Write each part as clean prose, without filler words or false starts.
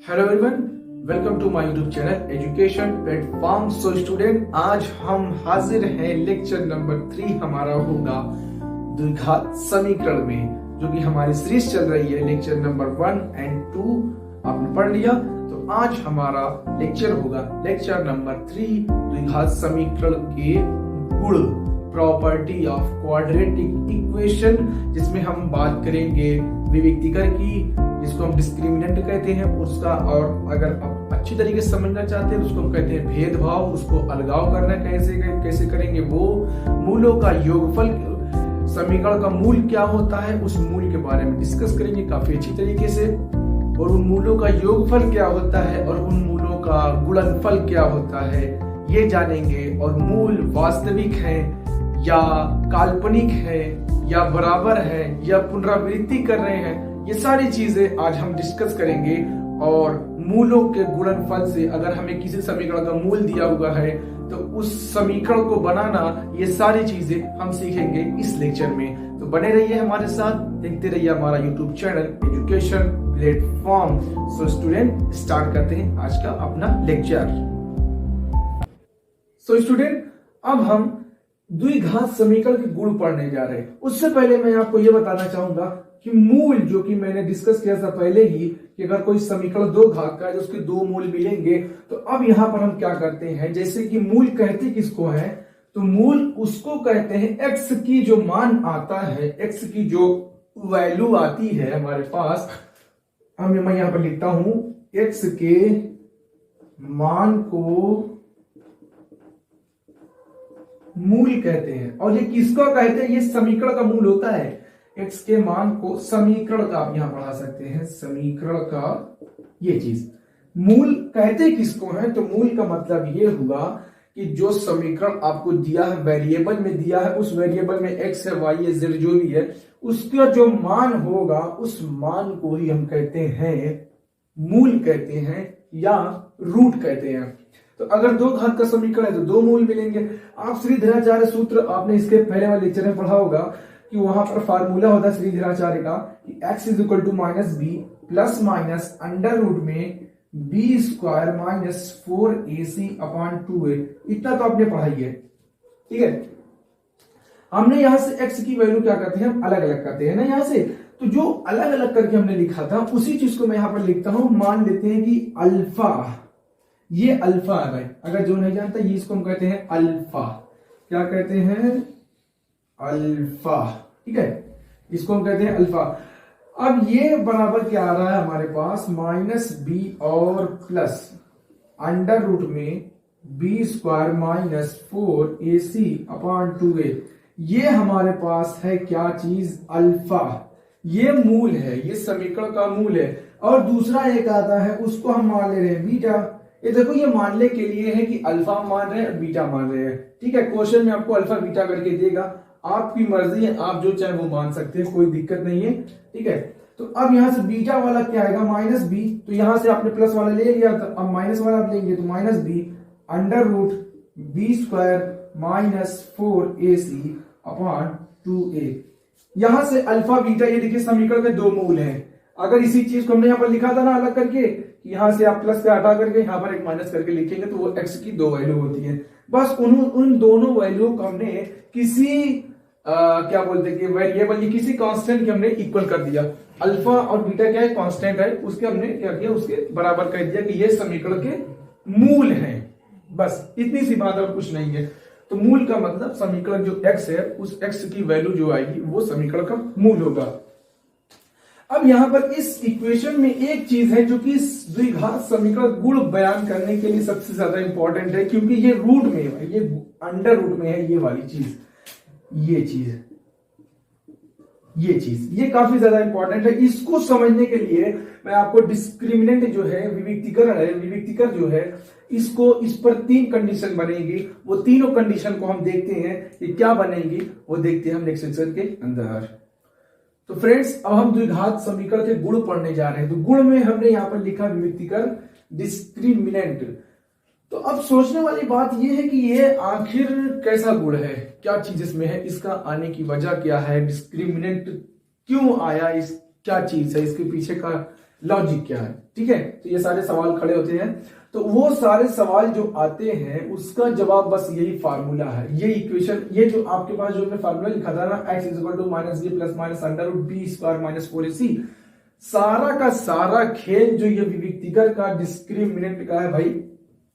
Hello everyone, welcome to my YouTube channel education platform. So student, आज हम हाजिर हैं लेक्चर नंबर 3 हमारा होगा द्विघात समीकरण में, जो कि हमारी सीरीज चल रही है। लेक्चर नंबर 1 एंड 2 आपने पढ़ लिया, तो आज हमारा लेक्चर होगा लेक्चर नंबर 3 द्विघात समीकरण के गुण, प्रॉपर्टी ऑफ क्वाड्रेटिक इक्वेशन, जिसमें हम बात करेंगे विविक्तिकर की, जिसको हम डिस्क्रिमिनेंट कहते हैं उसका, और अगर आप अच्छी तरीके से समझना चाहते हैं उसको हम कहते हैं भेदभाव। उसको अलगाव करना कैसे करेंगे, वो मूलों का योगफल, समीकरण का मूल क्या होता है उस मूल के बारे में डिस्कस करेंगे काफी अच्छी तरीके से, और उन मूलों का योगफल क्या होता है और उन मूलों का गुणनफल क्या होता है ये जानेंगे। और मूल वास्तविक है या काल्पनिक है या बराबर है या पुनरावृत्ति कर रहे हैं, ये सारी चीजें आज हम डिस्कस करेंगे। और मूलों के गुणनफल से, अगर हमें किसी समीकरण का मूल दिया हुआ है तो उस समीकरण को बनाना, ये सारी चीजें हम सीखेंगे इस लेक्चर में। तो बने रहिए हमारे साथ, देखते रहिए हमारा YouTube channel education platform. So student, start करते हैं आज का अपना लेक्चर। सो स्टूडेंट, अब हम द्विघात समीकरण के गुण पढ़ने जा रहे हैं। उससे पहले मैं आपको यह बताना चाहूंगा कि मूल, जो कि मैंने डिस्कस किया था पहले ही, कि अगर कोई समीकरण दो घात का है तो उसके दो मूल मिलेंगे। तो अब यहां पर हम क्या करते हैं, जैसे कि मूल कहते किसको है, तो मूल उसको कहते हैं एक्स की जो मान आता है, एक्स की जो वैल्यू आती है हमारे पास, मैं यहां पर लिखता हूं एक्स के मान को मूल कहते हैं। और ये किसको कहते हैं, ये समीकरण का मूल होता है। एक्स के मान को समीकरण का आप यहां पढ़ा सकते हैं, समीकरण का ये चीज मूल कहते किसको है, तो मूल का मतलब ये हुआ कि जो समीकरण आपको दिया है, वेरिएबल में दिया है, उस वेरिएबल में एक्स है, वाई है, जेड जो भी है, उसका जो मान होगा उस मान को ही हम कहते हैं मूल कहते हैं या रूट कहते हैं। तो अगर दो घात का समीकरण है तो दो मूल मिलेंगे। आप श्रीधराचार्य सूत्र आपने इसके पहले वाले लेक्चर में पढ़ा होगा कि वहां पर फार्मूला होता है श्रीधराचार्य का कि x is equal to minus B plus minus under root में B square minus 4ac upon 2a। इतना तो आपने पढ़ाई है, ठीक है। हमने यहां से x की वैल्यू क्या करते हैं, हम अलग अलग करते हैं ना यहां से। तो जो अलग अलग करके हमने लिखा था उसी चीज को मैं यहां पर लिखता हूं। मान लेते हैं कि अल्फा, ये अल्फा है भाई, अगर जो नहीं जानता ये इसको हम कहते हैं अल्फा। क्या कहते हैं, अल्फा, ठीक है, इसको हम कहते हैं अल्फा। अब ये बराबर क्या आ रहा है हमारे पास, माइनस बी और प्लस अंडर रूट में B square minus 4ac upon 2a। ये हमारे पास है क्या चीज, अल्फा। ये मूल है, ये समीकरण का मूल है। और दूसरा एक आता है, उसको हम मान ले रहे हैं बीटा। ये देखो, ये मानने के लिए है कि अल्फा मान रहे हैं, बीटा मान रहे हैं, ठीक है। क्वेश्चन में आपको अल्फा बीटा करके देगा, आपकी मर्जी है, आप जो चाहे वो मान सकते हैं, कोई दिक्कत नहीं है, ठीक है। तो अब यहां से बीटा वाला क्या आएगा, माइनस बी। तो यहां से आपने प्लस वाला ले लिया, तो अब माइनस वाला आप लेंगे तो minus B under root B square minus 4ac upon 2a। यहां से अल्फा बीटा, ये देखिए समीकरण में दो मूल हैं। अगर इसी चीज को हमने यहां पर लिखा था ना अलग करके, यहां से आप प्लस का हटा करके यहां पर एक माइनस करके लिखेंगे तो वो एक्स की दो वैल्यू होती है। बस उन दोनों वैल्यू को हमने किसी क्या बोलते हैं, वेरिएबल या किसी कांस्टेंट के हमने इक्वल कर दिया। अल्फा और बीटा क्या है, कांस्टेंट है, उसके हमने क्या किया, उसके बराबर कर दिया कि ये समीकरण के मूल हैं। बस इतनी सी बात और कुछ नहीं है। तो मूल का मतलब समीकरण जो एक्स है, उस एक्स की वैल्यू जो आएगी वो समीकरण का मूल होगा। अब यहां पर इस इक्वेशन में एक चीज है जो कि द्विघात समीकरण गुण बयान करने के लिए सबसे ज्यादा इंपॉर्टेंट है, क्योंकि ये रूट में है, ये अंडर रूट में है, ये वाली चीज, ये काफी ज्यादा इंपॉर्टेंट है। इसको समझने के लिए मैं आपको डिस्क्रिमिनेंट जो है, विविक्तिकर जो है, इसको, इस पर 3 कंडीशन बनेगी। वो तीनों कंडीशन को हम देखते हैं कि क्या बनेगी, वो देखते हैं हम नेक्स्ट लेक्चर के अंदर। तो फ्रेंड्स, अब हम द्विघात समीकरण के गुण पढ़ने जा रहे हैं। तो गुण में हमने यहां पर लिखा विविक्तिकर, डिस्क्रिमिनेंट। तो अब सोचने वाली बात यह है कि ये आखिर कैसा गुण है, क्या चीज इसमें है, इसका आने की वजह क्या है, डिस्क्रिमिनेंट क्यों आया, इस क्या चीज है, इसके पीछे का लॉजिक क्या है, ठीक है। तो ये सारे सवाल खड़े होते हैं, तो वो सारे सवाल जो आते हैं उसका जवाब बस यही फार्मूला है, ये इक्वेशन, ये जो आपके पास जो हमने फार्मूला लिखा था ना, x is equal to minus B plus minus under root B square minus 4ac, सारा का सारा खेल जो ये विविक्तिकर का डिस्क्रिमिनेंट का है भाई,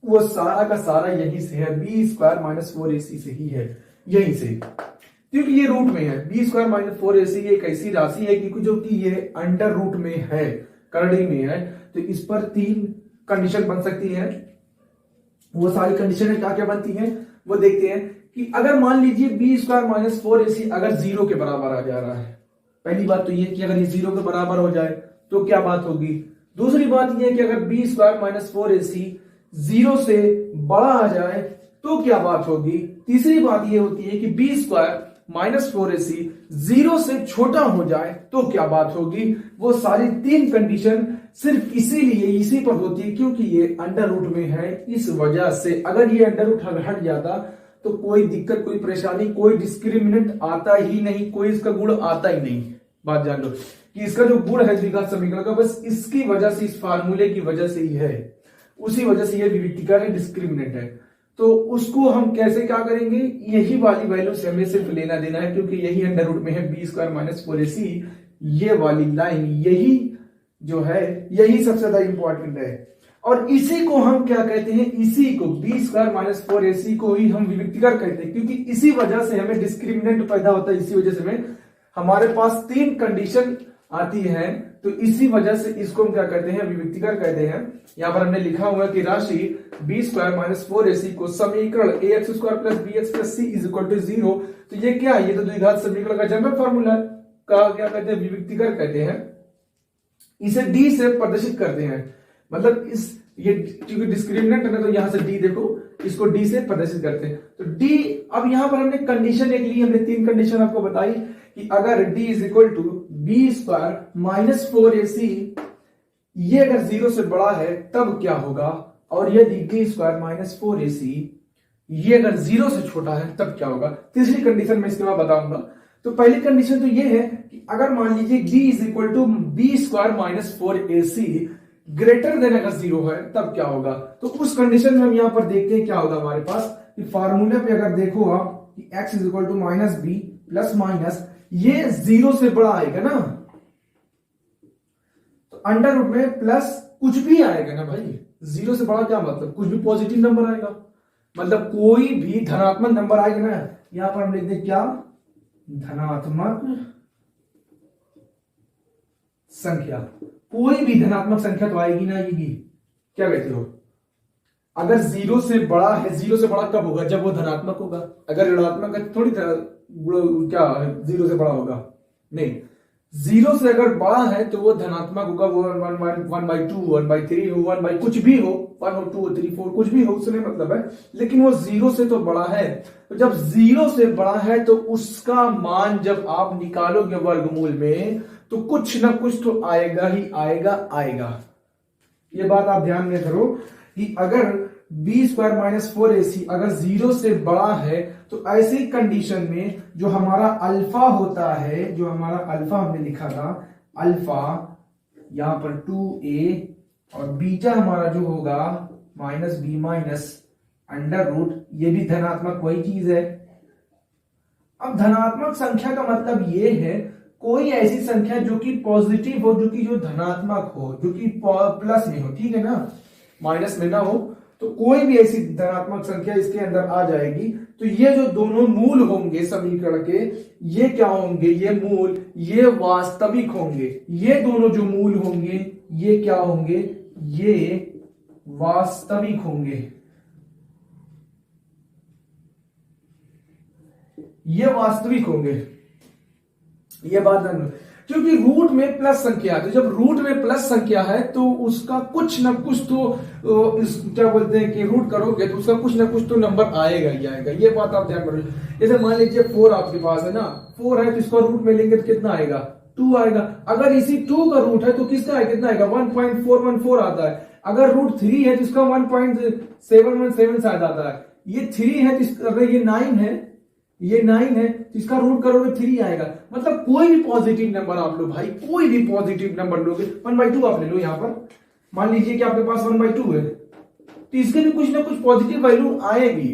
वो सारा का सारा यही से है, बी स्क्वायर माइनस 4ac से ही है, यही से, क्योंकि ये रूट में है। बी स्क्वायर माइनस 4ac एक ऐसी राशि है कि जो कि ये अंडर रूट में है, करड़ी में है, तो इस पर 3 कंडीशन बन सकती है। वो सारी कंडीशन क्या क्या बनती हैं वो देखते हैं कि अगर मान लीजिए बी स्क्वायर माइनस 4ac अगर 0 के बराबर आ जा रहा है, पहली बात तो ये कि अगर ये 0 के बराबर हो जाए तो क्या बात होगी। दूसरी बात ये कि अगर बी स्क्वायर माइनस 4ac 0 से बड़ा आ जाए तो क्या बात होगी। तीसरी बात ये होती है कि बी स्क्वायर माइनस 4ac 0 से छोटा हो जाए तो क्या बात होगी। वो सारी 3 कंडीशन सिर्फ इसीलिए इसी पर होती है क्योंकि ये अंडर रूट में है, इस वजह से। अगर ये अंडर रूट हट जाता तो कोई दिक्कत, कोई परेशानी, कोई डिस्क्रिमिनेंट आता ही नहीं, कोई इसका गुण आता ही नहीं। बात जान लो कि इसका जो गुण है द्विघात समीकरण का, बस इसकी वजह से, इस फार्मूले की वजह से ही है, उसी वजह से ये विविक्तिकार है, डिस्क्रिमिनेंट है। तो उसको हम कैसे क्या करेंगे, यही वाली वैल्यू से हमें सिर्फ लेना देना है क्योंकि यही अंडर रूट में है, बी स्क्वायर माइनस 4ac, ये वाली लाइन, यही जो है, यही सबसे ज्यादा इंपॉर्टेंट है। और इसी को हम क्या कहते हैं, इसी को बी स्क्वायर माइनस 4ac को ही हम विविक्तिकार कहते हैं क्योंकि इसी वजह से हमें डिस्क्रिमिनेंट पैदा होता है, इसी वजह से हमें हमारे पास 3 कंडीशन आती है, तो इसी वजह से इसको हम क्या कहते हैं, विविक्तिकार कहते हैं। यहां पर हमने लिखा हुआ कि राशि बी स्क्वायर माइनस 4ac को समीकरण ax square plus bx plus c is equal to 0, तो ये क्या है, ये तो द्विघात समीकरण का जनरल फार्मूला का क्या कहते हैं, विविक्तिकार कहते हैं। इसे d से प्रदर्शित करते हैं, मतलब इस, ये क्योंकि डिस्क्रिमिनेंट है तो यहां से d देखो, इसको d से प्रदर्शित करते हैं। तो d, अब यहां पर हमने कंडीशन एक ली, हमने 3 कंडीशन आपको बताई कि अगर d is equal to B square minus 4ac, ये अगर 0 से बड़ा है तब क्या होगा, और यदि d स्क्वायर माइनस 4ac ये अगर 0 से छोटा है तब क्या होगा। तीसरी कंडीशन मैं इसके बाद बताऊंगा। तो पहली कंडीशन तो ये है कि अगर मान लीजिए d is equal to B square minus 4ac greater than अगर 0 है तब क्या होगा। तो उस कंडीशन में हम यहां पर देखते हैं क्या होगा हमारे पास कि फार्मूले पे अगर देखो आप कि x is equal to minus B plus minus, ये 0 से बड़ा आएगा ना, तो अंडर रूट में प्लस कुछ भी आएगा ना भाई, 0 से बड़ा क्या मतलब, कुछ भी पॉजिटिव नंबर आएगा, मतलब कोई भी धनात्मक नंबर आएगा ना। यहां पर हम लिखते हैं क्या, धनात्मक संख्या, कोई भी धनात्मक संख्या तो आएगी ना, आएगी, क्या कहते हो। अगर 0 से बड़ा है, 0 से बड़ा कब होगा, जब वो धनात्मक होगा। अगर ऋणात्मक है थोड़ी क्या 0 से बड़ा होगा, नहीं, 0 से अगर बड़ा है तो वो धनात्मक होगा, वो 1/2 1/3 हो, 1 कुछ भी हो, 1 और 2 और 3 4 कुछ भी हो, उसमें मतलब है, लेकिन वो 0 से तो बड़ा है। तो जब 0 से बड़ा है तो उसका मान जब आप निकालोगे वर्गमूल में तो कुछ ना कुछ तो आएगा ही आएगा। ये बात आप ध्यान में करो कि अगर बी स्क्वायर माइनस 4ac अगर 0 से बड़ा है तो ऐसी कंडीशन में जो हमारा अल्फा होता है, जो हमारा अल्फा हमने लिखा था, अल्फा यहां पर 2a और बीटा हमारा जो होगा minus B minus under root, ये भी धनात्मक वही चीज है। अब धनात्मक संख्या का मतलब ये है कोई ऐसी संख्या जो कि पॉजिटिव हो, जो धनात्मक हो, जो कि प्लस में हो, ठीक है ना, माइनस में ना हो, तो कोई भी ऐसी धनात्मक संख्या इसके अंदर आ जाएगी। तो ये जो दोनों मूल होंगे समीकरण के, ये क्या होंगे, ये मूल, ये वास्तविक होंगे। ये दोनों जो मूल होंगे ये क्या होंगे, ये वास्तविक होंगे, ये वास्तविक होंगे। ये बात ध्यान, क्योंकि रूट में प्लस संख्या है, तो जब रूट में प्लस संख्या है तो उसका कुछ ना कुछ तो क्या बोलते हैं कि रूट करोगे तो उसका कुछ ना कुछ तो नंबर आएगा ही आएगा। ये बात आप ध्यान रखो। जैसे मान लीजिए 4 आपके पास है ना, 4 है तो इसका रूट में लेंगे तो कितना आएगा, 2 आएगा। अगर इसी 2 का रूट है तो किसका है, कितना आएगा, 1.414 आता है। अगर रूट 3 है तो इसका 1.717 शायद आता है। ये 3 है तो अगर ये 9 है, ये 9 है तो इसका रूट करोगे 3 आएगा। मतलब कोई भी पॉजिटिव नंबर आप लो भाई, कोई भी पॉजिटिव नंबर लोगे, 1/2 आप ले लो। यहां पर मान लीजिए कि आपके पास 1/2 है, तो इसके भी कुछ ना कुछ पॉजिटिव वैल्यू आएगी,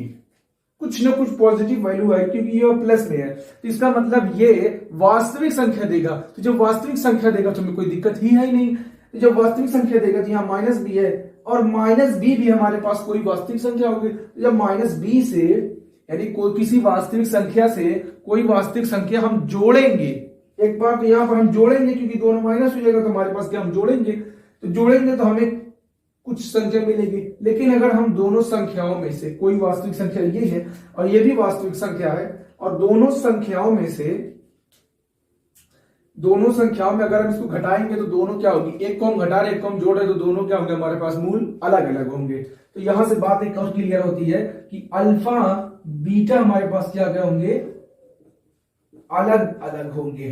कुछ ना कुछ पॉजिटिव वैल्यू है, क्योंकि ये प्लस में है, तो इसका मतलब ये वास्तविक संख्या देगा। तो जब वास्तविक संख्या देगा तो हमें कोई दिक्कत ही है ही नहीं। तो जब वास्तविक संख्या देगा तो यहाँ माइनस बी है, और माइनस बी भी हमारे पास कोई वास्तविक संख्या होगी। तो जब माइनस बी से यानी कोई किसी वास्तविक संख्या से कोई वास्तविक संख्या हम जोड़ेंगे, एक बार तो यहाँ पर हम जोड़ेंगे क्योंकि दोनों माइनस हो जाएगा, तो हमारे पास क्या हम जोड़ेंगे, तो जोड़ेंगे तो हमें कुछ संख्या मिलेगी। लेकिन अगर हम दोनों संख्याओं में से कोई वास्तविक संख्या ये है और ये भी वास्तविक संख्या है, और दोनों संख्याओं में अगर हम इसको घटाएंगे तो दोनों क्या होगी, एक को हम घटा रहे एक को हम जोड़ रहे, तो दोनों क्या होंगे, हमारे पास मूल अलग अलग होंगे। तो यहां से बात एक और क्लियर होती है कि अल्फा बीटा हमारे पास क्या क्या होंगे, अलग अलग होंगे।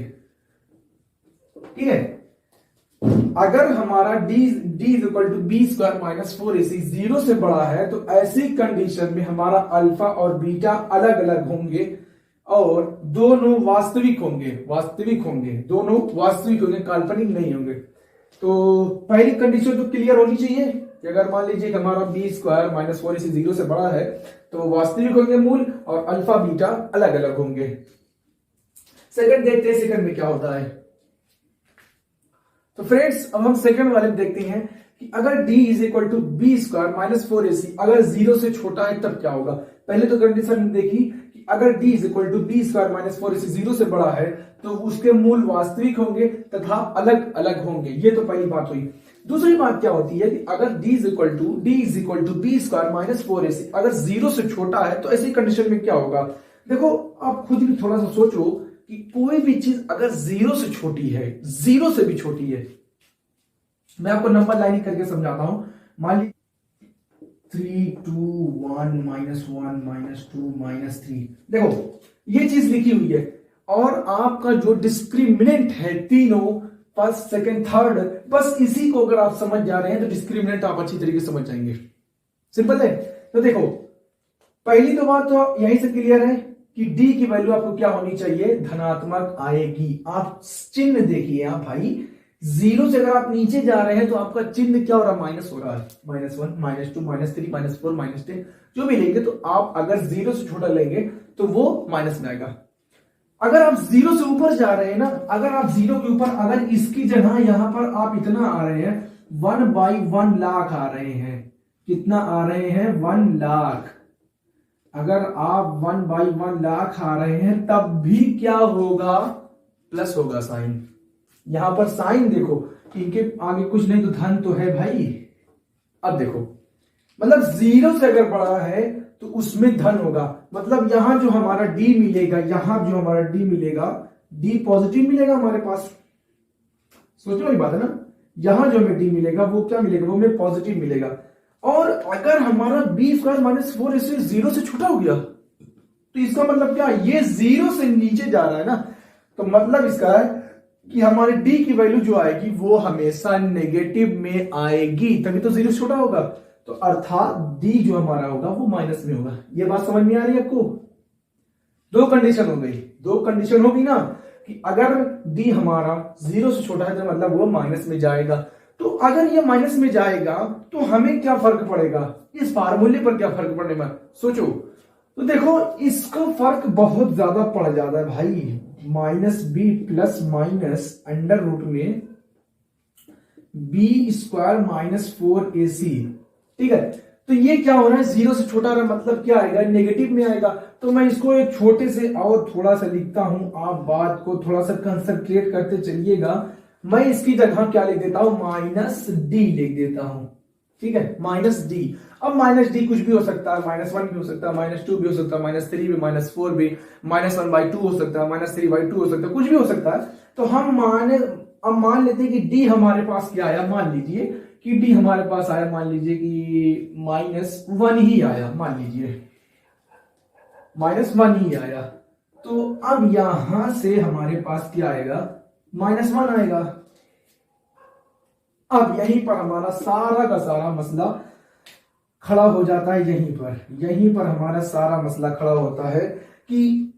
ठीक है, अगर हमारा d equal to B square minus 4ac 0 से बड़ा है, तो ऐसी कंडीशन में हमारा अल्फा और बीटा अलग अलग होंगे और दोनों वास्तविक होंगे, दोनों वास्तविक होंगे, काल्पनिक नहीं होंगे। तो पहली कंडीशन तो क्लियर होनी चाहिए कि अगर मान लीजिए कि हमारा बी स्क्वायर माइनस 4ac 0 से बड़ा है तो वास्तविक होंगे मूल, और अल्फा बीटा अलग अलग होंगे। सेकंड देखते हैं सेकंड में क्या होता है। तो फ्रेंड्स अब हम सेकंड वाले में देखते हैं कि अगर d is equal to B square minus 4ac अगर 0 से छोटा है तब क्या होगा। पहले तो कंडीशन देखी कि अगर d is equal to B square minus 4ac 0 से बड़ा है तो उसके मूल वास्तविक होंगे तथा अलग अलग होंगे, ये तो पहली बात हुई। दूसरी बात क्या होती है कि अगर d is equal to B square minus 4ac अगर 0 से छोटा है तो ऐसी कंडीशन में क्या होगा। देखो आप खुद भी थोड़ा सा सोचो कि कोई भी चीज अगर 0 से छोटी है, 0 से भी छोटी है, मैं आपको नंबर लाइन करके समझाता हूं। मान लीजिए 3 2 1 -1 -2 -3, देखो ये चीज लिखी हुई है और आपका जो डिस्क्रिमिनेंट है तीनों फर्स्ट सेकंड थर्ड, बस इसी को अगर आप समझ जा रहे हैं तो डिस्क्रिमिनेंट आप अच्छी तरीके से समझ जाएंगे। सिंपल है। तो देखो पहली तो बात तो यहीं से क्लियर है कि d की वैल्यू आपको क्या होनी चाहिए, धनात्मक आएगी। आप चिन्ह देखिए आप भाई, 0 से अगर आप नीचे जा रहे हैं तो आपका चिन्ह क्या हो रहा है, माइनस हो रहा है, -1 -2 -3 -4 -10 जो भी लेंगे, तो आप अगर 0 से छोटा लेंगे तो वो माइनस में आएगा। अगर आप 0 से ऊपर जा रहे हैं ना, अगर आप 0 के ऊपर अगर इसकी जगह यहां पर आप इतना आ रहे हैं 1/1 लाख आ रहे हैं, कितना आ रहे हैं, 1 लाख। अगर आप 1/1 लाख आ रहे हैं तब भी क्या होगा, प्लस होगा साइन। यहां पर साइन देखो, इनके आगे कुछ नहीं तो धन तो है भाई। अब देखो मतलब 0 से अगर बड़ा है तो उसमें धन होगा, मतलब यहां जो हमारा d मिलेगा, यहां जो हमारा d मिलेगा, d पॉजिटिव मिलेगा हमारे पास। सोचो ये बात है ना, यहां जो हमें d मिलेगा वो क्या मिलेगा, वो हमें पॉजिटिव मिलेगा। और अगर हमारा बी स्क्वायर माइनस 4ac 0 से छोटा हो गया तो इसका मतलब क्या, ये 0 से नीचे जा रहा है ना, तो मतलब इसका है कि हमारे d की वैल्यू जो आएगी वो हमेशा नेगेटिव में आएगी, तभी तो 0 से छोटा होगा। तो अर्थात d जो हमारा होगा वो माइनस में होगा। ये बात समझ में आ रही है आपको। दो कंडीशन हो गई, दो कंडीशन होगी ना कि अगर d हमारा 0 से छोटा है तो मतलब वो माइनस में जाएगा। तो अगर ये माइनस में जाएगा तो हमें क्या फर्क पड़ेगा, इस फार्मूले पर क्या फर्क पड़ने में, सोचो। तो देखो इसका फर्क बहुत ज्यादा पड़ जाता है भाई, -b plus minus under root में बी स्क्वायर माइनस 4ac। ठीक है, तो ये क्या हो रहा है, 0 से छोटा रहा मतलब क्या आएगा, नेगेटिव में आएगा। तो मैं इसको एक छोटे से और थोड़ा सा लिखता हूं, आप बात को थोड़ा सा कंसंट्रेट करते चलिएगा। मैं इसकी जगह क्या लिख देता हूं, -d लिख देता हूं। ठीक है, -d। अब -d कुछ भी हो सकता है, -1 भी हो सकता है, -2 भी हो सकता है, -3 भी, -4 भी, -1/2 हो सकता है, -3/2 हो सकता है, कुछ भी हो सकता है। तो हम मान लेते हैं कि d हमारे पास क्या आया, मान लीजिए कि d हमारे पास आया, मान लीजिए कि -1 ही आया, मान लीजिए -1 ही आया। तो अब यहां से हमारे पास क्या आएगा, -1 आएगा। अब यहीं पर हमारा सारा का सारा मसला खड़ा हो जाता है, यहीं पर हमारा सारा मसला खड़ा होता है कि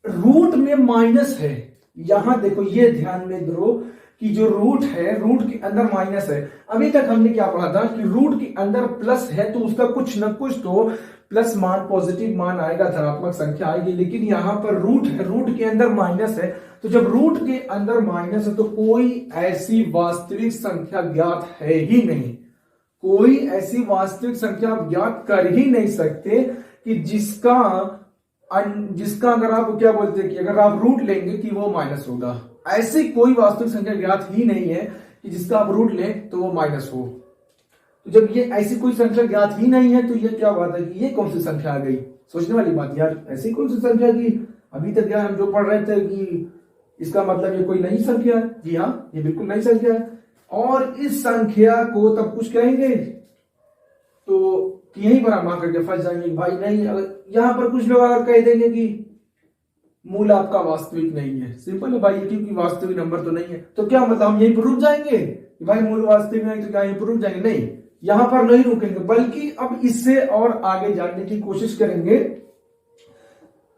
रूट में माइनस है, यहां देखो, ये ध्यान में दो कि जो रूट है, रूट के अंदर माइनस है। अभी तक हमने क्या पढ़ा था कि रूट के अंदर प्लस है तो उसका कुछ न कुछ तो प्लस मान, पॉजिटिव मान आएगा, धनात्मक संख्या आएगी। लेकिन यहां पर रूट है, रूट के अंदर माइनस है, तो जब रूट के अंदर माइनस है तो कोई ऐसी वास्तविक संख्या ज्ञात है ही नहीं। कोई ऐसी वास्तविक संख्या आप ज्ञात कर ही नहीं सकते कि जिसका अगर आप क्या बोलते हैं कि अगर आप रूट लेंगे कि वो माइनस होगा। ऐसी कोई वास्तविक संख्या ज्ञात ही नहीं है कि जिसका आप रूट लें तो वो माइनस हो। तो जब ये ऐसी कोई संख्या ज्ञात ही नहीं है तो ये क्या बात है कि ये कौन सी संख्या आ गई? सोचने वाली बात यार, ऐसी कौन सी संख्या की अभी तक यार हम जो पढ़ रहे थे कि इसका मतलब ये कोई नई संख्या है। जी हाँ, ये बिल्कुल नई संख्या है। और इस संख्या को तब कुछ कहेंगे तो यहीं पर हम आकर के फंस जाएंगे भाई। नहीं, अगर यहां पर कुछ लोग अगर कह देंगे कि मूल आपका वास्तविक नहीं है, सिंपल है भाई, क्योंकि वास्तविक नंबर तो नहीं है, तो क्या मतलब हम यहीं पर रुक जाएंगे कि भाई मूल वास्तविक नहीं, तो क्या यहीं पर रुक जाएंगे? नहीं, यहां पर नहीं रुकेंगे, बल्कि अब इससे और आगे जानने की कोशिश करेंगे।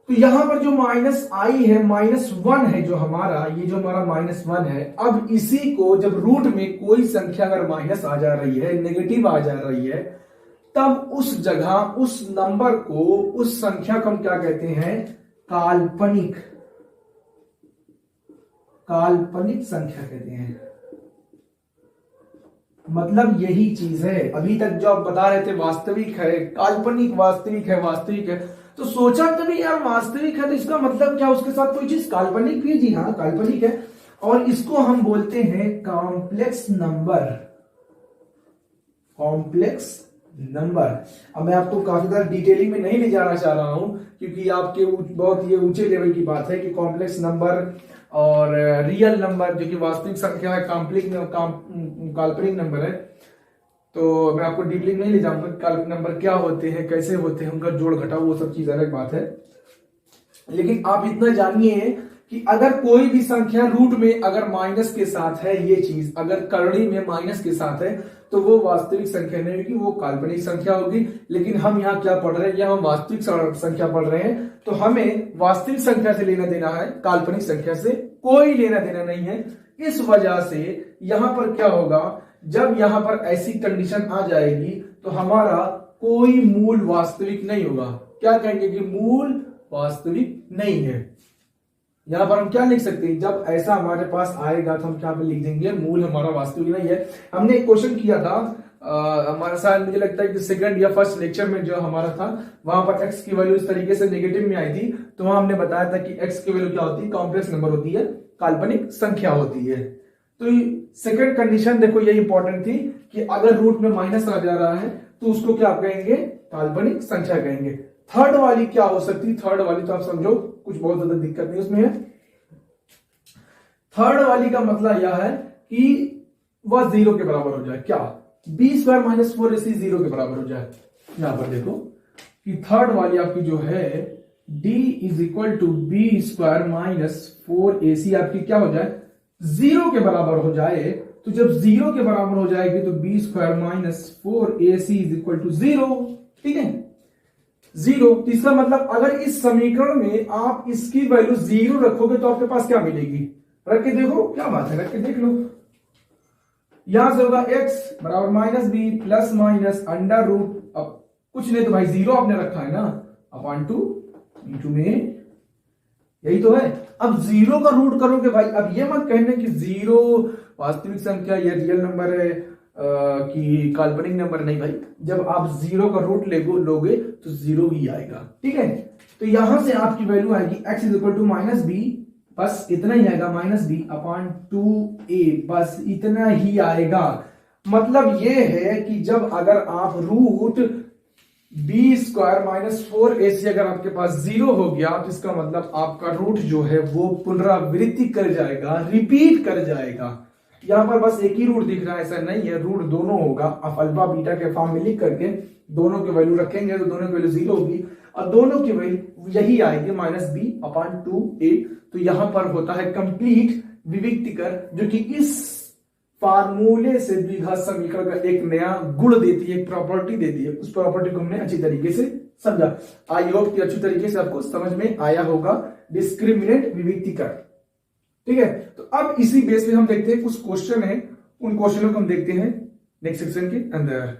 तो यहां पर जो माइनस आई है, -1 है जो हमारा, ये जो हमारा -1 है, अब इसी को जब रूट में कोई संख्या अगर माइनस आ जा रही है, नेगेटिव आ जा रही है, तब उस जगह उस नंबर को, उस संख्या को हम क्या कहते हैं? काल्पनिक संख्या कहते हैं। मतलब यही चीज है। अभी तक जो आप बता रहे थे वास्तविक है, काल्पनिक, वास्तविक है, वास्तविक है, तो सोचा कभी यार वास्तविक है तो इसका मतलब क्या उसके साथ कोई चीज काल्पनिक भी? जी हाँ, काल्पनिक है, और इसको हम बोलते हैं कॉम्प्लेक्स नंबर। Complex number. अब मैं आपको काफी ज्यादा डिटेलिंग में नहीं ले जाना चाह रहा हूं, क्योंकि आपके बहुत ये ऊंचे लेवल की बात है कि कॉम्प्लेक्स नंबर और रियल नंबर जो कि वास्तविक संख्या है, काल्पनिक नंबर है। तो मैं आपको डीपली नहीं ले जाऊंगा काल्पनिक नंबर क्या होते हैं, कैसे होते हैं, उनका जोड़ घटाव, वो सब चीज अलग बात है। लेकिन आप इतना जानिए कि अगर कोई भी संख्या रूट में अगर माइनस के साथ है, ये चीज अगर करणी में माइनस के साथ है, तो वो वास्तविक संख्या नहीं होगी, वो काल्पनिक संख्या होगी। लेकिन हम यहाँ क्या पढ़ रहे हैं? यहाँ हम वास्तविक संख्या पढ़ रहे हैं, तो हमें वास्तविक संख्या से लेना देना है, काल्पनिक संख्या से कोई लेना देना नहीं है। इस वजह से यहां पर क्या होगा, जब यहां पर ऐसी कंडीशन आ जाएगी तो हमारा कोई मूल वास्तविक नहीं होगा। क्या कहेंगे कि मूल वास्तविक नहीं है। यहां पर हम क्या लिख सकते हैं? जब ऐसा हमारे पास आएगा तो हम क्या पे लिख देंगे? मूल हमारा वास्तविक नहीं है। हमने एक क्वेश्चन किया था हमारा, शायद मुझे लगता है कि सेकंड या फर्स्ट लेक्चर में जो हमारा था, वहां पर x की वैल्यू इस तरीके से नेगेटिव में आई थी। तो वहां हमने बताया था कि x की वैल्यू क्या होती है? कॉम्प्लेक्स नंबर होती है, काल्पनिक संख्या होती है। तो सेकंड कंडीशन देखो ये इंपॉर्टेंट थी कि अगर रूट में माइनस आ जा रहा है तो उसको क्या कहेंगे? काल्पनिक संख्या कहेंगे। थर्ड वाली क्या हो सकती? थर्ड वाली तो आप समझो कुछ बहुत ज्यादा दिक्कत नहीं उसमें है। थर्ड वाली का मतलब यह है कि वह 0 के बराबर हो जाए। क्या? b² - 4ac 0 के बराबर हो जाए। यहां पर देखो कि थर्ड वाली आपकी जो है d = b² - 4ac आपकी क्या हो जाए? 0 के बराबर हो जाए। तो जब 0 के बराबर हो जाएगी तो b² - 4ac = 0। ठीक है, 0। तीसरा मतलब अगर इस समीकरण में आप इसकी वैल्यू 0 रखोगे तो आपके पास क्या मिलेगी? रख के देखो, क्या बात है, रख के देख लो। यहां से होगा x बराबर -b plus minus under root, अब कुछ नहीं तो भाई 0 आपने रखा है ना, अपॉन 2 इंटू में, यही तो है। अब 0 का रूट करोगे भाई, अब ये मत कहने कि 0 वास्तविक संख्या या रियल नंबर है कि काल्पनिक नंबर, नहीं भाई। जब आप 0 का रूट लोगे तो 0 ही आएगा। ठीक है, तो यहां से आपकी वैल्यू आएगी x = -b, बस इतना ही आएगा, -b अपॉन 2a, बस इतना ही आएगा। मतलब ये है कि जब अगर आप रूट b² - 4ac अगर आपके पास 0 हो गया तो इसका मतलब आपका रूट जो है वो पुनरावृत्ति कर जाएगा, रिपीट कर जाएगा। यहां पर बस एक ही रूट दिख रहा है, ऐसा नहीं है, रूट दोनों होगा। आप अल्फा बीटा के फॉर्म में लिख करके दोनों की वैल्यू रखेंगे तो दोनों की वैल्यू 0 होगी और दोनों की वैल्यू यही आएगी, -b अपॉन 2a। तो यहां पर होता है कंप्लीट विविक्तिकर, जो कि इस फार्मूले से द्विघात समीकरण का एक नया गुण देती है, एक प्रॉपर्टी देती है। उस प्रॉपर्टी को हमने अच्छी तरीके से समझा। आई होप कि अच्छी तरीके से आपको समझ में आया होगा। डिस्क्रिमिनेंट विविक्तिकर। ठीक है, तो अब इसी बेस पे हम देखते हैं कुछ क्वेश्चन है, उन क्वेश्चनों को हम देखते हैं नेक्स्ट सेक्शन के अंदर।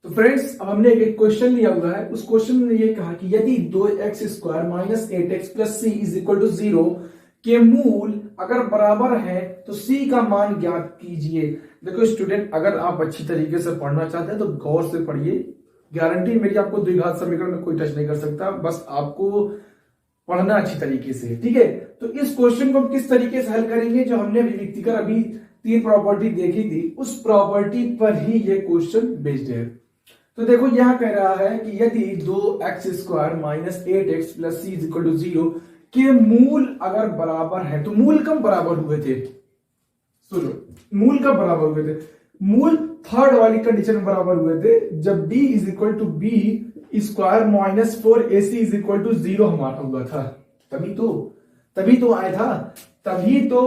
तो फ्रेंड्स अब हमने एक क्वेश्चन लिया हुआ है, उस क्वेश्चन में ये कहा कि यदि 2x² minus 8x plus C is equal to 0 के मूल अगर बराबर है तो c का मान ज्ञात कीजिए। देखो स्टूडेंट, अगर आप अच्छी तरीके से पढ़ना चाहते हैं तो गौर से पढ़िए, गारंटी मेरी आपको द्विघात समीकरण में कोई टच नहीं कर सकता, बस आपको पढ़ना अच्छी तरीके से, ठीक है। तो इस क्वेश्चन को हम किस तरीके से हल करेंगे, जो हमने अभिव्यक्ति कर अभी 3 प्रॉपर्टी देखी थी उस प्रॉपर्टी पर ही ये क्वेश्चन बेस्ड है। तो देखो यहां कह रहा है कि यदि 2x² minus 8x plus C is equal to 0 के मूल अगर बराबर है, तो मूल कब बराबर हुए थे, सुनो मूल कब बराबर हुए थे, मूल थर्ड वाली कंडीशन में बराबर हुए थे जब d is equal to B square minus 4ac is equal to 0 हमारा हुआ था। तभी तो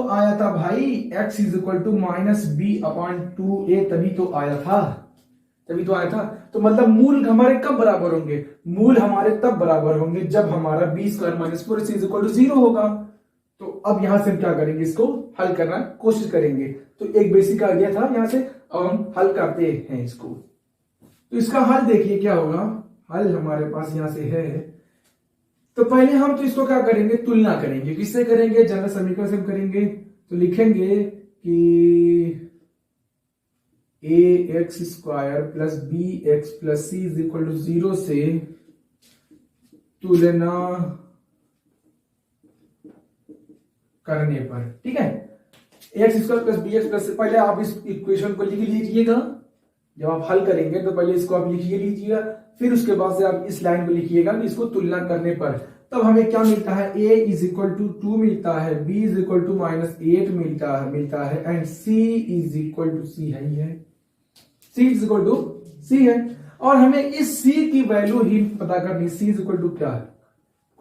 आया था भाई x is equal to minus B upon 2a, तभी तो आया था। तो मतलब मूल हमारे कब बराबर होंगे, मूल हमारे तब बराबर होंगे जब हमारा b² minus 4ac is equal to 0 होगा। तो अब यहां से हम क्या करेंगे, इसको हल करना कोशिश करेंगे। तो एक बेसिक आइडिया था यहां से, अब हम हल करते हैं इसको। तो इसका हल देखिए क्या होगा, हल हमारे पास यहां से है। तो पहले हम तो इसको क्या करेंगे, तुलना करेंगे, किससे करेंगे, जनरल समीकरण से करेंगे। तो लिखेंगे कि ax² plus bx plus c is equal to 0 से तुलना करने पर, ठीक है, ax² प्लस bx प्लस, पहले आप इस इक्वेशन को लिख लीजिएगा, जब आप हल करेंगे तो पहले इसको आप लिखिए लीजिएगा, फिर उसके बाद से आप इस लाइन को लिखिएगा कि इसको तुलना करने पर तब हमें क्या मिलता है, a इज इक्वल टू 2 मिलता है, b is equal to minus 8 मिलता है and c is equal to c है, c is equal to c है। और हमें इस c की वैल्यू ही पता करनी, c इज इक्वल टू क्या है,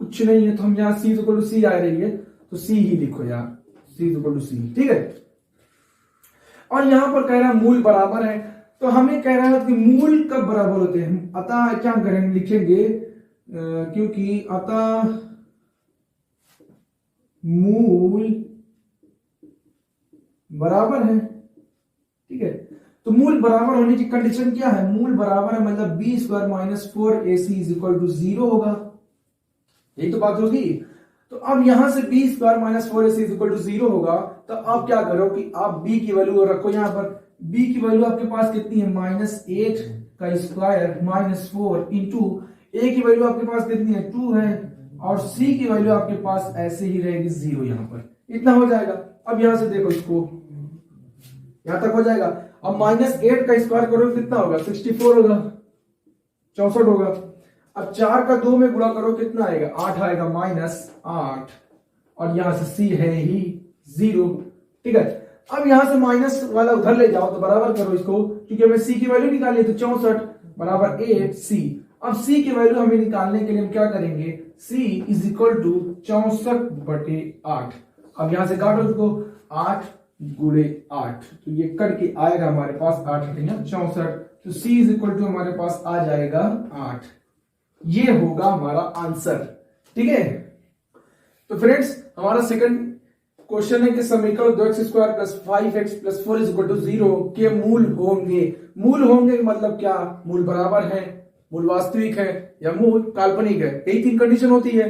कुछ नहीं है, तो हम यहाँ c is equal to c आ रही है तो c ही लिखो यार, c is equal to c, ठीक है। और यहां पर कह रहा है मूल बराबर है, तो हमें कह रहा है कि मूल कब बराबर होते हैं, अतः क्या करेंगे, लिखेंगे क्योंकि अतः मूल बराबर है, ठीक है। तो मूल बराबर होने की कंडीशन क्या है, मूल बराबर है मतलब b² minus 4ac is equal to 0 होगा, यही तो बात होगी। तो अब यहां से b² minus 4ac is equal to 0 होगा, तो आप क्या करो कि आप b की वैल्यू रखो, यहां पर b की वैल्यू आपके पास कितनी है, -8 का स्क्वायर माइनस 4 इंटू a की वैल्यू आपके पास कितनी है, 2 है, और c की वैल्यू आपके पास ऐसे ही रहेगी 0, यहां पर इतना हो जाएगा। अब यहां से देखो इसको, यहां तक हो जाएगा। अब -8 का स्क्वायर करो कितना होगा, 64 होगा, 64 होगा। अब 4 का 2 में गुणा करो कितना आएगा, 8 आएगा, -8, और यहां से c है ही 0, ठीक है। अब यहां से माइनस वाला उधर ले जाओ तो बराबर करो इसको, क्योंकि हमें c की वैल्यू निकाली है, तो 64 बराबर 8c। अब c की वैल्यू हमें निकालने के लिए हम क्या करेंगे, c इज इक्वल टू 64/8। अब यहां से काटो उसको, 8 गुणे 8, तो ये करके आएगा हमारे पास 8 64, तो c इज इक्वल टू हमारे पास आ जाएगा 8। ये होगा हमारा आंसर, ठीक है। तो फ्रेंड्स हमारा सेकंड क्वेश्चन है कि समीकरण 2x² plus 5x plus 4 is equal to 0 के मूल होंगे मतलब क्या, मूल बराबर है, मूल वास्तविक है या मूल काल्पनिक है, यही 3 कंडीशन होती है।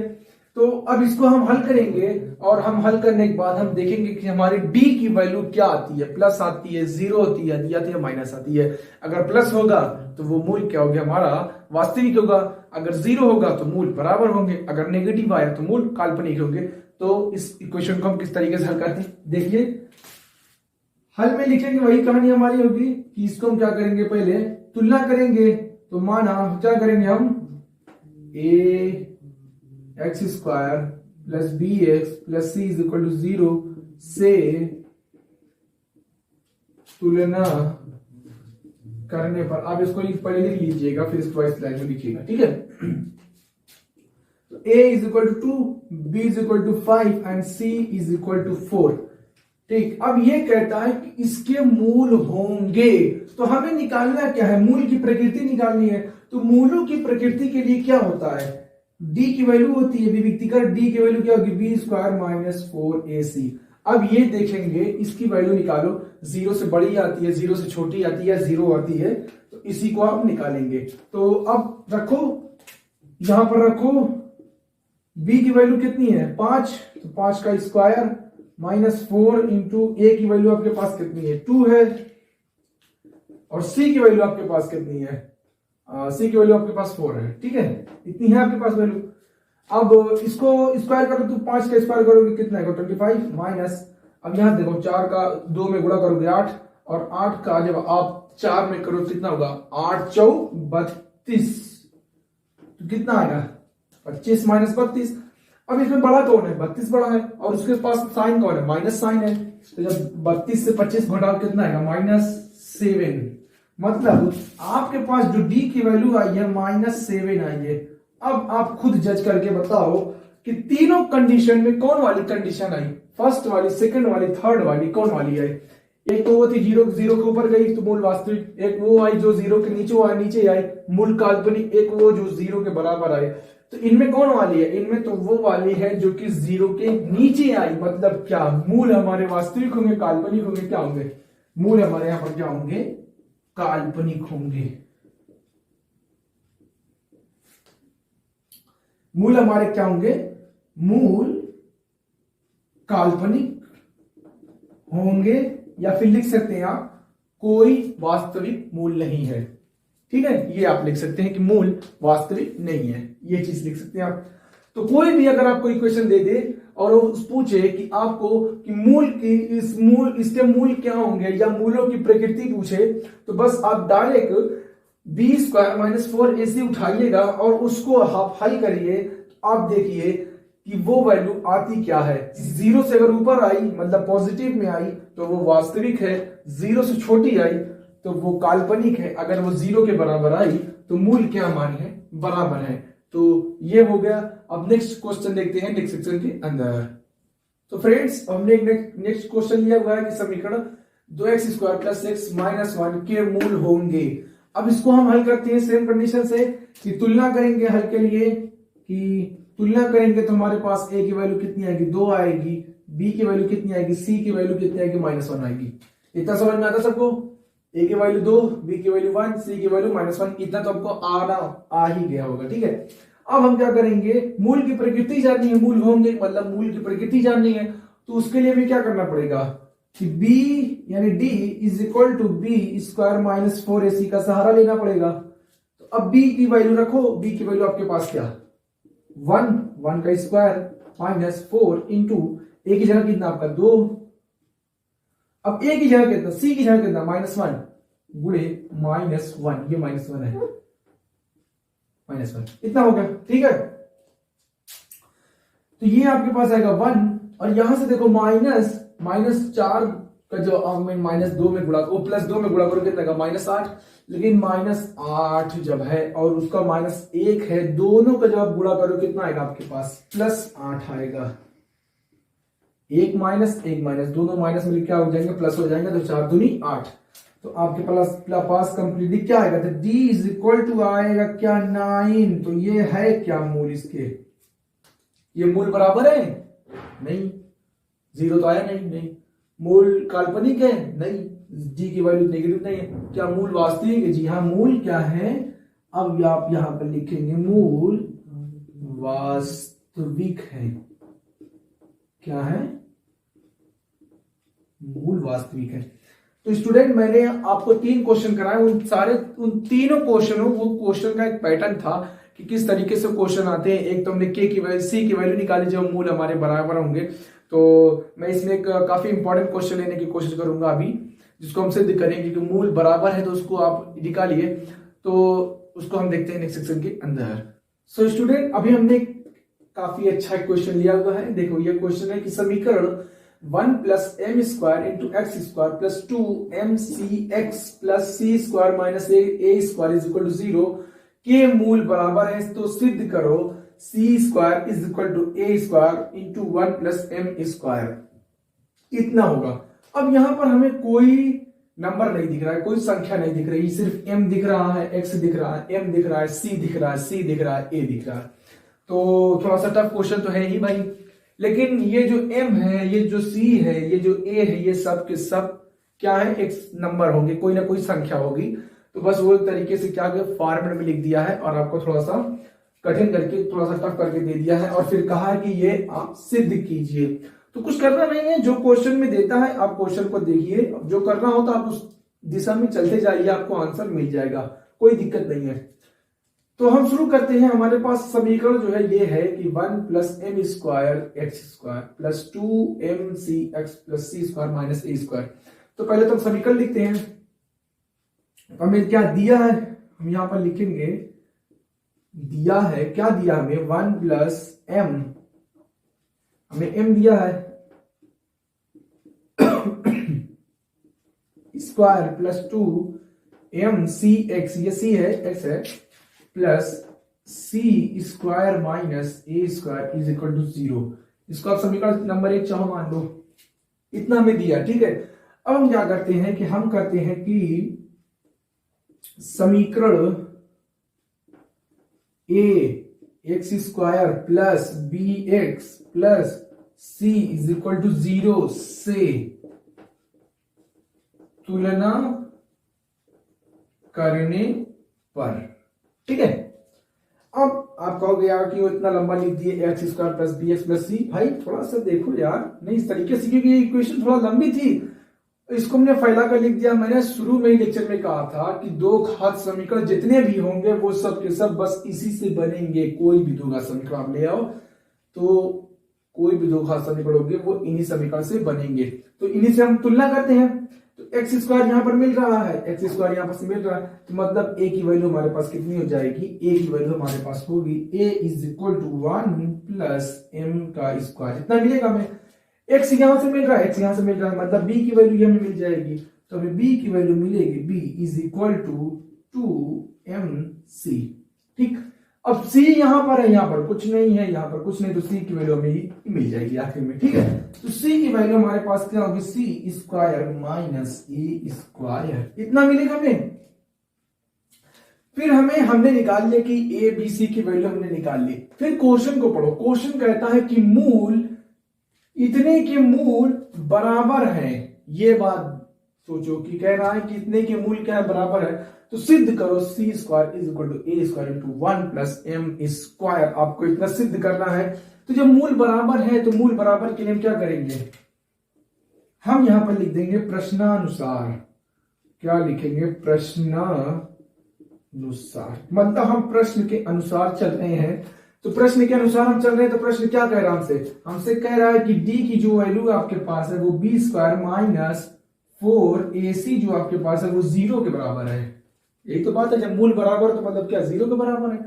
तो अब इसको हम हल करेंगे, और हम हल करने के बाद हम देखेंगे कि हमारी d की वैल्यू क्या आती है, प्लस आती है, 0 होती है, माइनस आती है। अगर प्लस होगा तो वो मूल क्या होगा, हमारा वास्तविक होगा, अगर 0 होगा तो मूल बराबर होंगे, अगर नेगेटिव आया तो मूल काल्पनिक होंगे। तो इस इक्वेशन को हम किस तरीके से हल करते हैं, देखिए हल में लिखेंगे वही कहानी हमारी होगी कि इसको हम क्या करेंगे, पहले तुलना करेंगे। तो माना क्या करेंगे हम, ax² plus bx plus c is equal to 0 से तुलना करने पर, आप इसको पहले लिख लीजिएगा, फिर इसको इस लाइन में लिखिएगा, ठीक है। तो a is equal to 2, b is equal to 5 and c is equal to 4। ठीक, अब ये कहता है कि इसके मूल होंगे, तो हमें निकालना क्या है, मूल की प्रकृति निकालनी है। तो मूलों की प्रकृति के लिए क्या होता है, d की वैल्यू होती है, विविक्तिकर d की वैल्यू क्या होगी, b स्क्वायर माइनस 4ac। अब ये देखेंगे इसकी वैल्यू निकालो, 0 से बड़ी आती है, 0 से छोटी आती है, 0 आती है, तो इसी को आप निकालेंगे। तो अब रखो, यहां पर रखो, b की वैल्यू कितनी है 5, तो 5 का स्क्वायर माइनस 4 इंटू a की वैल्यू आपके पास कितनी है 2 है, और c की वैल्यू आपके पास कितनी है, c की वैल्यू आपके पास 4 है। ठीक है, इतनी है आपके पास वैल्यू। अब इसको स्क्वायर करो तो 5 का स्क्वायर करोगे कितना है 25 माइनस, अब यहां देखो 4 का 2 में गुणा करोगे 8, और 8 का जब आप 4 में करो कितना होगा 8 चौक 32, तो कितना आएगा 25 माइनस 32। अब इसमें बड़ा कौन है, 32 बड़ा है, और उसके पास साइन कौन है, माइनस साइन है, तो जब 32 से 25 घटाओ कितना आएगा -7। मतलब आपके पास जो d की वैल्यू आई है -7 आई है। अब आप खुद जज करके बताओ कि तीनों कंडीशन में कौन वाली कंडीशन आई, फर्स्ट वाली, सेकंड वाली, थर्ड वाली, कौन वाली आई। एक तो वो थी 0 के ऊपर गई तो मूल वास्तविक, एक वो आई जो 0 के नीचे आई मूल काल्पनिक, एक वो जो 0 के बराबर आई। तो इनमें कौन वाली है, इनमें तो वो वाली है जो कि 0 के नीचे आई। मतलब क्या, मूल हमारे वास्तविक होंगे, काल्पनिक होंगे, क्या होंगे, मूल हमारे यहां पर क्या होंगे, काल्पनिक होंगे। मूल हमारे क्या होंगे, मूल काल्पनिक होंगे, या फिर लिख सकते हैं आप कोई वास्तविक मूल नहीं है। ठीक है, ये आप लिख सकते हैं कि मूल वास्तविक नहीं है, ये चीज लिख सकते हैं आप। तो कोई भी अगर आपको इक्वेशन दे दे और वो पूछे कि आपको कि मूल की इसके मूल क्या होंगे, या मूलों की प्रकृति पूछे, तो बस आप direct b square minus 4ac उठाइएगा और उसको आप हल करिए। आप देखिए कि वो वैल्यू आती क्या है। 0 से अगर ऊपर आई मतलब पॉजिटिव में आई तो वो वास्तविक है, 0 से छोटी आई तो वो काल्पनिक है, अगर वो 0 के बराबर आई तो मूल क्या हमारे हैं, बराबर है। तो ये हो गया। अब नेक्स्ट क्वेश्चन देखते हैं नेक्स्ट सेक्शन के अंदर। तो फ्रेंड्स, हमने नेक्स्ट क्वेश्चन लिया हुआ है कि समीकरण 2x square plus x minus 1 के मूल होंगे। अब इसको हम हल करते हैं सेम कंडीशन से कि तुलना करेंगे हल के लिए, कि तुलना करेंगे तो हमारे पास a की वैल्यू कितनी आएगी 2 आएगी, b की वैल्यू कितनी आएगी, c की वैल्यू कितनी आएगी -1 आएगी। इतना समझ में आता सबको, a की वैल्यू 2, b की वैल्यू 1, c की वैल्यू -1, इतना तो आपको आ ही गया होगा। ठीक है, अब हम क्या करेंगे, मूल की प्रकृति जाननी है, मूल होंगे मतलब मूल की प्रकृति जाननी है। तो उसके लिए भी क्या करना पड़ेगा कि b यानी d is equal to b square minus 4ac का सहारा लेना पड़ेगा। तो अब b की वैल्यू रखो, b की वैल्यू आपके पास क्या 1 का स्क्वायर माइनस 4 इंटू a की जगह कितना आपका 2, अब a की जगह कितना, c की जगह कितना -1 गुणे -1, ये -1 है, -1 इतना हो गया। ठीक है, तो ये आपके पास आएगा 1, और यहां से देखो -4 का जो -2 में गुणा, वो +2 में गुणा करो कितना का -8, लेकिन -8 जब है और उसका -1 है, दोनों का जब आप गुणा करो कितना आएगा आपके पास +8 आएगा। 1 माइनस दोनों माइनस मिल क्या हो जाएंगे, प्लस हो जाएंगे, तो 4 दूनी 8। तो आपके पास कंप्लीटली क्या आएगा, तो d इज इक्वल टू आएगा क्या 9। तो ये है क्या मूल, इसके ये मूल बराबर है नहीं, 0 तो आया नहीं। मूल काल्पनिक है नहीं, d की वैल्यू नेगेटिव नहीं है। क्या मूल वास्तविक है, जी हाँ, मूल क्या है, अब आप यहां पर लिखेंगे मूल वास्तविक है। क्या है, मूल वास्तविक है। तो स्टूडेंट, मैंने आपको 3 क्वेश्चन कराए, उन तीनों क्वेश्चनों, वो क्वेश्चन का एक पैटर्न था कि किस तरीके से क्वेश्चन आते हैं। एक तो हमने k की वैल्यू, c की वैल्यू निकाली जब मूल हमारे बराबर होंगे। तो मैं इसमें एक काफी इंपॉर्टेंट क्वेश्चन लेने की कोशिश करूंगा अभी, जिसको हम सिद्ध करेंगे कि मूल बराबर है, तो उसको आप निकालिए। तो उसको हम देखते हैं नेक्स्ट सेक्शन के अंदर। सो स्टूडेंट, अभी हमने काफी अच्छा क्वेश्चन लिया हुआ है। देखो, ये क्वेश्चन है कि समीकरण 1 plus M square into X square plus 2 M C X plus C square minus A square is equal to 0 के मूल बराबर है, तो सिद्ध करो C square is equal to A square into 1 plus M square, इतना होगा। अब यहां पर हमें कोई नंबर नहीं दिख रहा है, कोई संख्या नहीं दिख रही, सिर्फ m दिख रहा है, x दिख रहा है, m दिख रहा है, c दिख रहा है, c दिख रहा है, a दिख रहा है। तो थोड़ा सा टफ क्वेश्चन तो है ही भाई, लेकिन ये जो m है, ये जो c है, ये जो a है, ये सब के सब क्या है, x नंबर होंगे, कोई ना कोई संख्या होगी। तो बस वो एक तरीके से क्या फॉर्मेट में लिख दिया है और आपको थोड़ा सा कठिन करके, थोड़ा सा टफ करके दे दिया है, और फिर कहा है कि ये आप सिद्ध कीजिए। तो कुछ करना नहीं है, जो क्वेश्चन में देता है आप क्वेश्चन को देखिए, जो करना हो तो आप उस दिशा में चलते जाइए, आपको आंसर मिल जाएगा, कोई दिक्कत नहीं है। तो हम शुरू करते हैं। हमारे पास समीकरण जो है ये है कि 1 plus M square X square plus 2m C X plus C square minus A square. तो पहले तो हम समीकरण लिखते हैं। हमें क्या दिया है, हम यहां पर लिखेंगे, दिया है, क्या दिया हमें, 1 प्लस एम, हमें m दिया है square plus 2m C X, ये c है, x है, plus c square minus A square is equal to 0। इसको आप समीकरण नंबर 1 चाहो मान लो, इतना हमें दिया, ठीक है। अब हम क्या करते हैं कि हम करते हैं कि समीकरण a X square plus B X plus C is equal to 0 से तुलना करने पर, ठीक है। अब आप कहोगे यार कि वो इतना लंबा लिख दिए X square plus B X plus C, भाई थोड़ा सा देखो यार, नहीं इस तरीके से, क्योंकि ये इक्वेशन थोड़ा लंबी थी, इसको हमने फैला कर लिख दिया। मैंने शुरू में ही लेक्चर में कहा था कि दो घात समीकरण जितने भी होंगे वो सब के सब बस इसी से बनेंगे। कोई भी दो घात समीकरण आप ले आओ तो कोई भी दो घात समीकरण होंगे वो इन्हीं समीकरण से बनेंगे। तो इन्हीं से हम तुलना करते हैं। तो एक्स स्क्वायर यहां पर मिल रहा है, एक्स स्क्वायर यहां पर मिल रहा है, तो मतलब ए की वैल्यू हमारे पास कितनी हो जाएगी, ए की वैल्यू हमारे पास होगी A is equal to 1 plus M का स्क्वायर, इतना मिलेगा हमें। एक्स यहां से मिल रहा है, एक्स यहां से मिल रहा है, मतलब बी की वैल्यू हमें मिल जाएगी। तो हमें बी की वैल्यू मिलेगी, B is equal to 2mc, ठीक। अब c यहां पर है, यहां पर कुछ नहीं है, यहां पर कुछ नहीं, तो c की वैल्यू हमें मिल जाएगी आखिर में, ठीक है। तो c की वैल्यू हमारे पास क्या होगी, c square minus A square, इतना मिलेगा हमें। फिर हमने निकाल लिया कि ए बी सी की वैल्यू हमने निकाल ली। फिर क्वेश्चन को पढ़ो। क्वेश्चन कहता है कि मूल, इतने के मूल बराबर है, ये बात सोचो कि कह रहा है कि इतने के मूल क्या है, बराबर है। तो सिद्ध करो C square is equal to A square into 1 plus M square, आपको इतना सिद्ध करना है। तो जब मूल बराबर है तो मूल बराबर के लिए हम क्या करेंगे, हम यहां पर लिख देंगे प्रश्नानुसार। क्या लिखेंगे, प्रश्नानुसार, मतलब हम प्रश्न के अनुसार चल रहे हैं। तो प्रश्न के अनुसार हम चल रहे हैं, तो प्रश्न क्या कह रहा है हमसे कह रहा है कि डी की जो वैल्यू आपके पास है वो बी स्क्वायर माइनस 4ac जो आपके पास है वो 0 के बराबर है। यही तो बात है, जब मूल बराबर तो मतलब क्या 0 के बराबर है।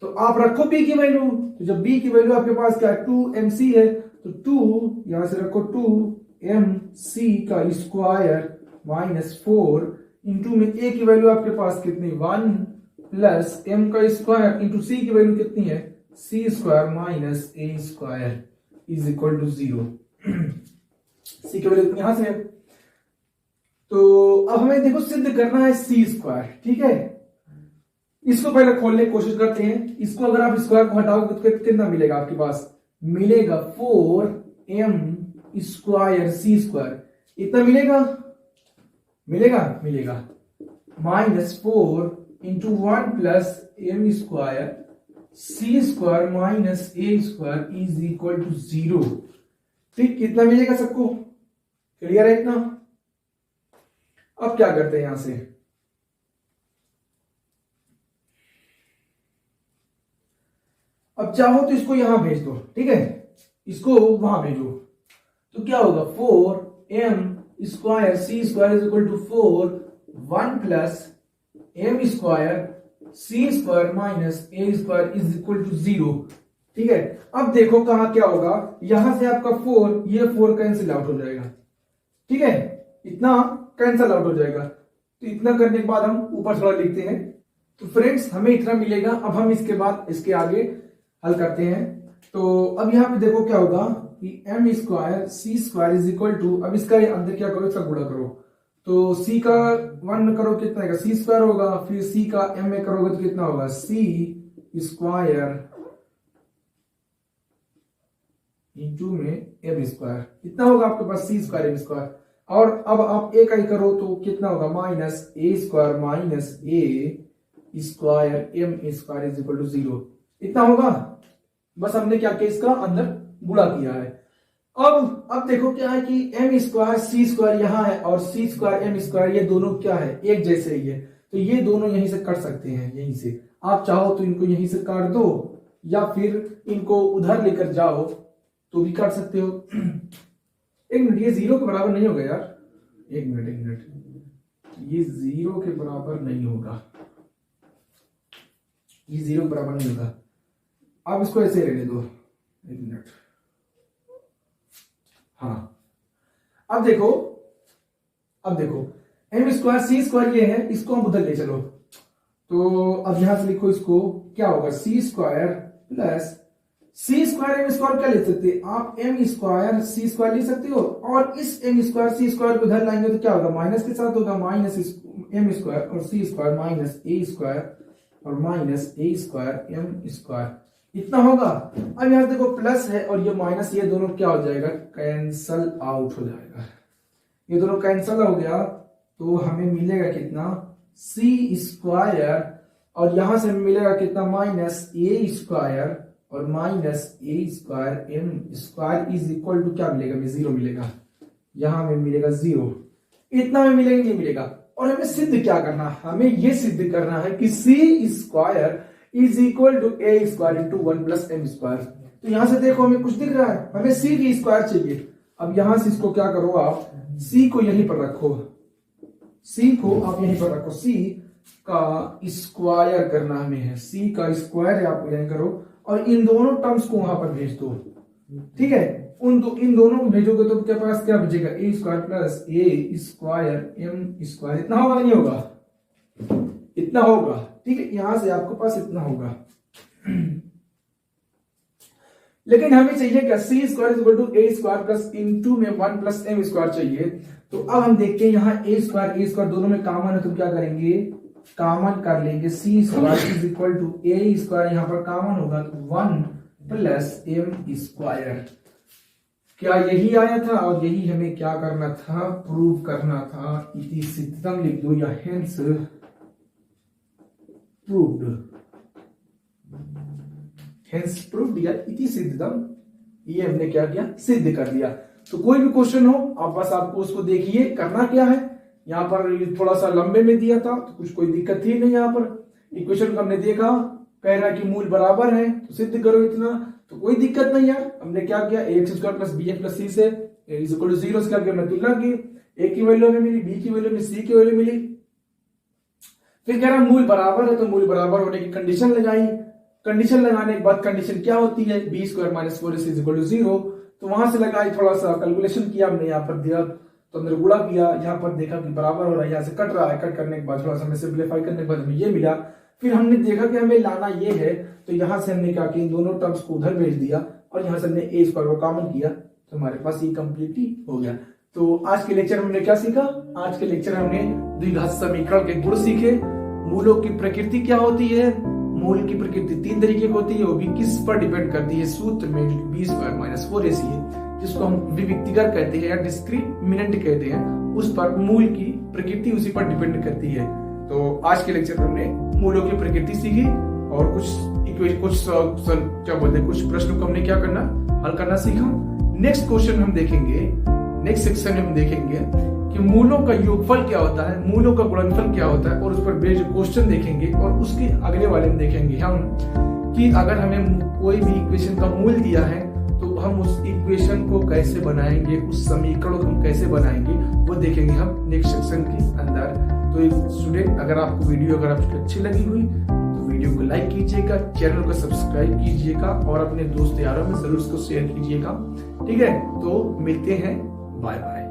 तो आप रखो b की वैल्यू, तो जब b की वैल्यू आपके पास क्या है 2mc है, तो 2 यहां से रखो 2mc का स्क्वायर माइनस 4 इंटू में a की वैल्यू आपके पास कितनी 1 प्लस m का स्क्वायर इंटू c की वैल्यू कितनी है c square minus a square is equal to 0। c की वैल्यू यहां से है। तो अब हमें देखो सिद्ध करना है सी स्क्वायर, ठीक है। इसको पहले खोलने की कोशिश करते हैं। इसको अगर आप स्क्वायर को हटाओगे तो कितना मिलेगा आपके पास, मिलेगा 4m स्क्वायर सी स्क्वायर, इतना मिलेगा, मिलेगा minus 4 into 1 plus M square C square minus A square is equal to 0, ठीक। कितना मिलेगा सबको, क्लियर है इतना। अब क्या करते हैं यहां से, अब चाहो तो इसको यहां भेज दो, ठीक है, इसको वहां भेजो तो क्या होगा 4m square C square is equal to 1 plus M square C square minus A square is equal to 0, ठीक है। अब देखो कहां क्या होगा, यहां से आपका 4, ये 4 कैंसिल आउट हो जाएगा, ठीक है, इतना कैंसिल आउट हो जाएगा। तो इतना करने के बाद हम ऊपर थोड़ा लिखते हैं। तो फ्रेंड्स हमें इतना मिलेगा। अब हम इसके बाद इसके आगे हल करते हैं। तो अब यहाँ पे देखो क्या होगा कि M square C square is equal to, अब इसका अंदर क्या करो, इसका गुणा करो। तो सी का 1 में करो कितना आएगा, सी स्क्वायर होगा, फिर सी का एम में करोगे तो कितना होगा, सी स्क्वायर इंटू में एम स्क्वायर, इतना होगा आपके पास सी स्क्वायर एम स्क्वायर। और अब आप ए का ही करो तो कितना होगा, minus A square minus A square M square is equal to 0, इतना होगा। बस हमने क्या किया, इसका अंदर गुणा किया है। अब देखो क्या है कि एम स्क्वायर सी स्क्वायर यहाँ है और सी स्क्वायर एम स्क्वायर, ये दोनों क्या है, एक जैसे ही है, तो ये दोनों यहीं से कट सकते हैं। यहीं से आप चाहो तो इनको यहीं से काट दो या फिर इनको उधर लेकर जाओ तो भी काट सकते हो। एक मिनट, ये 0 के बराबर नहीं होगा यार, एक मिनट, ये 0 के बराबर नहीं होगा, ये 0 के बराबर नहीं होगा। आप इसको ऐसे रहने दो, एक मिनट। हाँ, अब देखो एम स्क्वायर सी स्क्वायर ये है, इसको हम उधर ले चलो। तो अब यहां से लिखो, इसको क्या होगा, सी square plus C square M square क्या ले सकते हैं आप, एम स्क्वायर सी स्क्वायर ले सकते हो, और इस एम स्क्वायर सी स्क्वायर को उधर लाएंगे तो क्या होगा, माइनस के साथ होगा, माइनस एम स्क्वायर और सी स्क्वायर माइनस ए स्क्वायर और minus A square M square, इतना होगा। अब यहां देखो प्लस है और ये माइनस, ये दोनों क्या हो जाएगा, कैंसल आउट हो जाएगा। ये दोनों कैंसल हो गया तो हमें मिलेगा कितना, सी स्क्वायर और यहां से मिलेगा कितना, माइनस ए स्क्वायर और minus A square M square is equal to क्या मिलेगा, 0 मिलेगा। यहां में मिलेगा 0, इतना में मिलेगा नहीं मिलेगा। और हमें सिद्ध क्या करना है, हमें यह सिद्ध करना है कि C square is equal to A square into 1 plus M square. तो यहां से देखो हमें कुछ दिख रहा है, हमें सी की स्क्वायर चाहिए। अब यहां से इसको क्या करो, आप सी को यहीं पर रखो, सी को आप यहीं पर रखो, सी का स्क्वायर करना हमें है, सी का स्क्वायर है, आप यहीं करो और इन दोनों टर्म्स को वहां पर भेज दो, ठीक है। इन दोनों को भेजोगे तो क्या पास क्या बचेगा, ए स्क्वायर प्लस ए स्क्वायर एम स्क्वायर, इतना होगा नहीं होगा, इतना होगा, ठीक है। यहां से आपके पास इतना होगा। लेकिन हमें चाहिए क्या, C square equal to A square plus into में 1 प्लस एम स्क्वायर चाहिए। तो अब हम देखते हैं यहाँ ए स्क्वायर दोनों में कॉमन है, तो क्या करेंगे, कॉमन कर लेंगे, C square is equal to A square, यहां पर कॉमन होगा तो 1 प्लस एम स्क्वायर। क्या यही आया था और यही हमें क्या करना था, प्रूव करना था। इति सिद्धम लिख दो या हेंस प्रूव्ड, हेंस प्रूव्ड या इति सिद्धम, ये हमने क्या किया, सिद्ध कर दिया। तो कोई भी क्वेश्चन हो आप बस आपको उसको देखिए, करना क्या है। यहाँ पर थोड़ा सा लंबे में दिया था तो कुछ कोई दिक्कत थी नहीं, यहाँ पर इक्वेशन को हमने देखा, कह रहा है कि मूल बराबर है तो सिद्ध करो, इतना तो कोई दिक्कत नहीं यार। हमने क्या किया, ए स्क्वायर प्लस बी प्लस सी से इज इक्वल टू 0 करके हमने तुलना की, ए की वैल्यू में मिली, बी की वैल्यू में, सी की वैल्यू मिली। फिर कह रहा मूल बराबर है तो मूल बराबर होने की कंडीशन लगाई। कंडीशन लगाने के बाद कंडीशन क्या होती है, B square minus 4ac is equal to 0, तो वहां से लगाई, थोड़ा सा कैलकुलेशन किया हमने, यहाँ पर दिया तो हमने गुणा किया, यहाँ पर देखा कि बराबर हो रहा है, यहाँ से कट रहा है, कट करने के बाद थोड़ा सा हमें सिंप्लीफाई करने के बाद हमें ये मिला। फिर हमने देखा कि हमें लाना ये है, तो यहाँ से हमने क्या किया, इन दोनों टर्म्स को उधर भेज दिया और यहाँ से हमने ए स्क्वायर को कॉमन किया, तो हमारे पास ये कंप्लीट ही हो गया। तो आज के लेक्चर में हमने क्या सीखा, आज के लेक्चर में हमने द्विघात समीकरण के गुण सीखे। मूलों की प्रकृति क्या होती है, मूल की प्रकृति 3 तरीके की होती है, वो भी किस पर डिपेंड करती है, सूत्र में बी स्क्वायर माइनस 4ac है, जिसको हम विविक्तिकर कहते हैं या डिस्क्रिमिनेंट कहते हैं, उस पर मूल की प्रकृति उसी पर डिपेंड करती है। तो आज के लेक्चर में हमने मूलों की प्रकृति सीखी और कुछ प्रश्नों को हमने क्या करना, हल करना सीखा। नेक्स्ट क्वेश्चन हम देखेंगे, नेक्स्ट सेक्शन में हम देखेंगे कि मूलों का योगफल क्या होता है, मूलों का गुणनफल क्या होता है, और उस पर बेस्ड क्वेश्चन देखेंगे। और उसके अगले वाले में देखेंगे हम कि अगर हमें कोई भी इक्वेशन का मूल दिया है तो हम उस इक्वेशन को कैसे बनाएंगे, उस समीकरण को हम कैसे बनाएंगे, वो देखेंगे हम नेक्स्ट सेक्शन के अंदर। तो स्टूडेंट, अगर आपको वीडियो आपको अच्छी लगी हुई तो वीडियो को लाइक कीजिएगा, चैनल को सब्सक्राइब कीजिएगा और अपने दोस्त यारों में जरूर उसको शेयर कीजिएगा, ठीक है। तो मिलते हैं, बाय बाय।